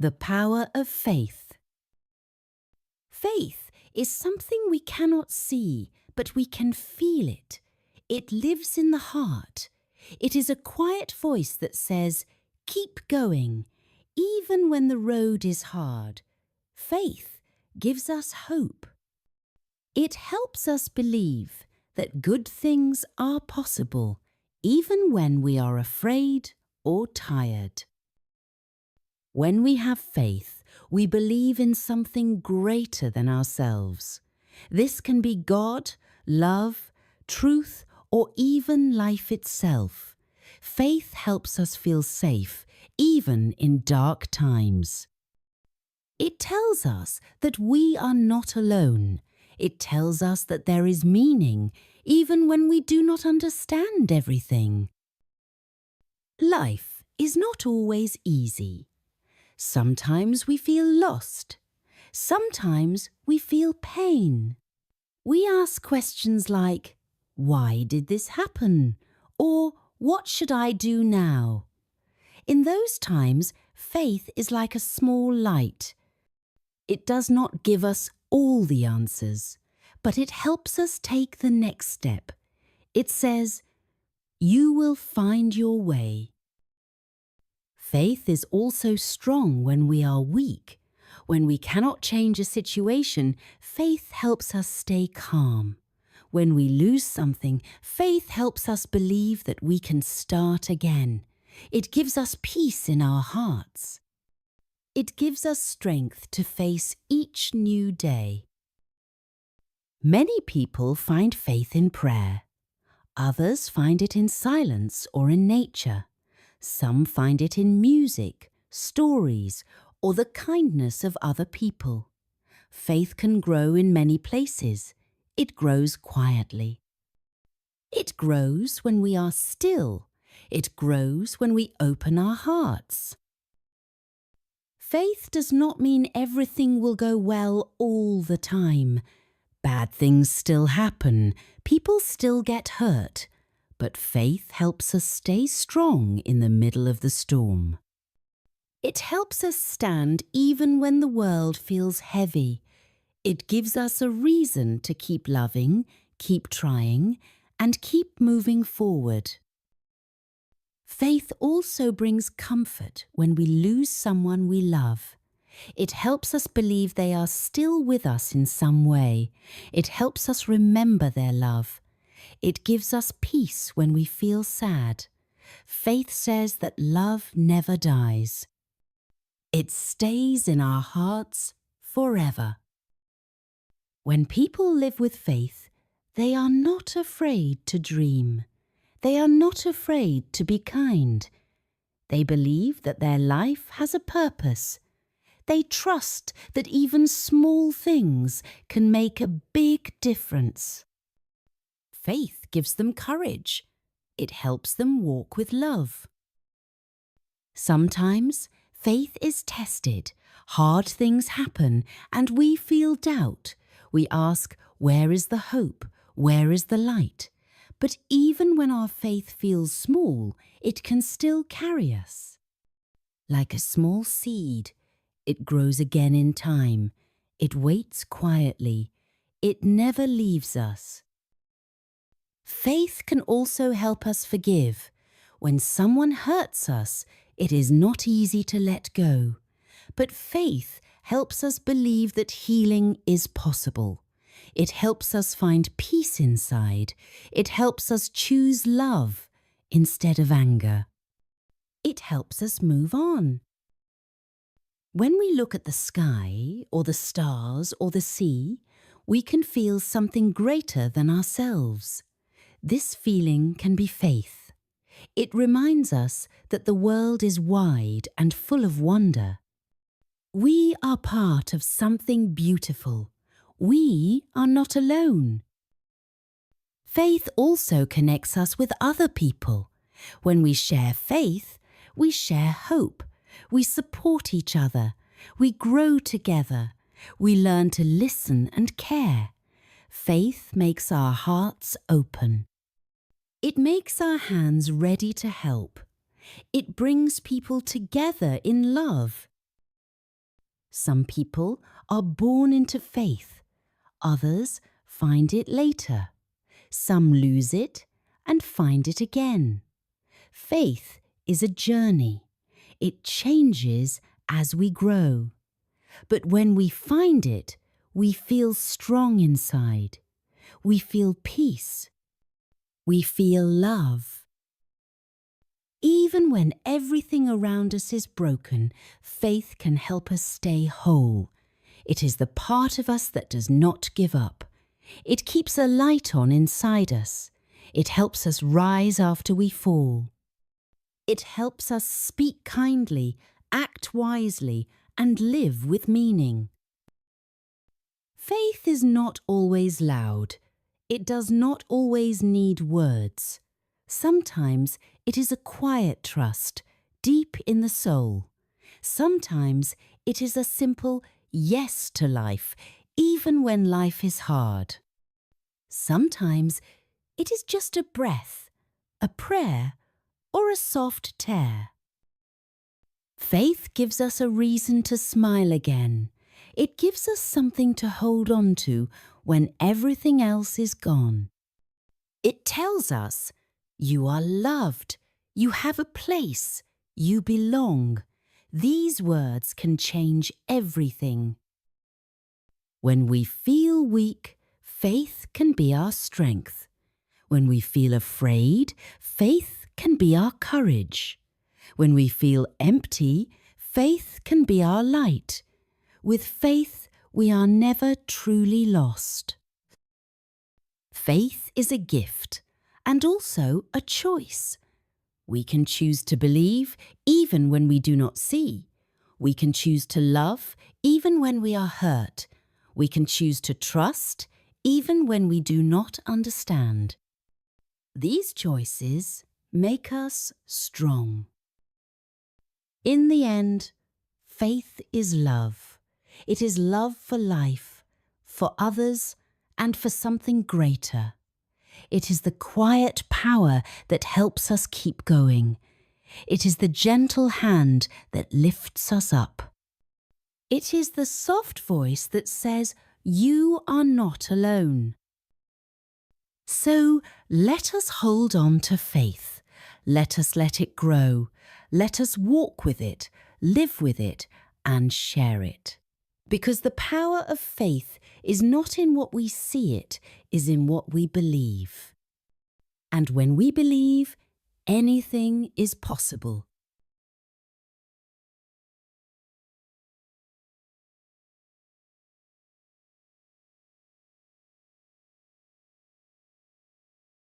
The power of faith. Faith is something we cannot see, but we can feel it. It lives in the heart. It is a quiet voice that says, "Keep going, even when the road is hard." Faith gives us hope. It helps us believe that good things are possible, even when we are afraid or tired. When we have faith, we believe in something greater than ourselves. This can be God, love, truth, or even life itself. Faith helps us feel safe, even in dark times. It tells us that we are not alone. It tells us that there is meaning, even when we do not understand everything. Life is not always easy. Sometimes we feel lost. Sometimes we feel pain. We ask questions like, "Why did this happen?" Or "What should I do now?" In those times, faith is like a small light. It does not give us all the answers, but it helps us take the next step. It says, "You will find your way." Faith is also strong when we are weak. When we cannot change a situation, faith helps us stay calm. When we lose something, faith helps us believe that we can start again. It gives us peace in our hearts. It gives us strength to face each new day. Many people find faith in prayer. Others find it in silence or in nature. Some find it in music, stories, or the kindness of other people. Faith can grow in many places. It grows quietly. It grows when we are still. It grows when we open our hearts. Faith does not mean everything will go well all the time. Bad things still happen. People still get hurt. But faith helps us stay strong in the middle of the storm. It helps us stand even when the world feels heavy. It gives us a reason to keep loving, keep trying, and keep moving forward. Faith also brings comfort when we lose someone we love. It helps us believe they are still with us in some way. It helps us remember their love. It gives us peace when we feel sad. Faith says that love never dies. It stays in our hearts forever. When people live with faith, they are not afraid to dream. They are not afraid to be kind. They believe that their life has a purpose. They trust that even small things can make a big difference. Faith gives them courage. It helps them walk with love. Sometimes faith is tested. Hard things happen and we feel doubt. We ask, where is the hope? Where is the light? But even when our faith feels small, it can still carry us. Like a small seed, it grows again in time. It waits quietly. It never leaves us. Faith can also help us forgive. When someone hurts us, it is not easy to let go. But faith helps us believe that healing is possible. It helps us find peace inside. It helps us choose love instead of anger. It helps us move on. When we look at the sky or the stars or the sea, we can feel something greater than ourselves. This feeling can be faith. It reminds us that the world is wide and full of wonder. We are part of something beautiful. We are not alone. Faith also connects us with other people. When we share faith, we share hope. We support each other. We grow together. We learn to listen and care. Faith makes our hearts open. It makes our hands ready to help. It brings people together in love. Some people are born into faith. Others find it later. Some lose it and find it again. Faith is a journey. It changes as we grow. But when we find it, we feel strong inside. We feel peace. We feel love. Even when everything around us is broken, faith can help us stay whole. It is the part of us that does not give up. It keeps a light on inside us. It helps us rise after we fall. It helps us speak kindly, act wisely, and live with meaning. Faith is not always loud. It does not always need words. Sometimes it is a quiet trust, deep in the soul. Sometimes it is a simple yes to life, even when life is hard. Sometimes it is just a breath, a prayer, or a soft tear. Faith gives us a reason to smile again. It gives us something to hold on to when everything else is gone. It tells us, you are loved, you have a place, you belong. These words can change everything. When we feel weak, faith can be our strength. When we feel afraid, faith can be our courage. When we feel empty, faith can be our light. With faith, we are never truly lost. Faith is a gift and also a choice. We can choose to believe even when we do not see. We can choose to love even when we are hurt. We can choose to trust even when we do not understand. These choices make us strong. In the end, faith is love. It is love for life, for others, and for something greater. It is the quiet power that helps us keep going. It is the gentle hand that lifts us up. It is the soft voice that says, you are not alone. So let us hold on to faith. Let us let it grow. Let us walk with it, live with it, and share it. Because the power of faith is not in what we see, it is in what we believe. And when we believe, anything is possible.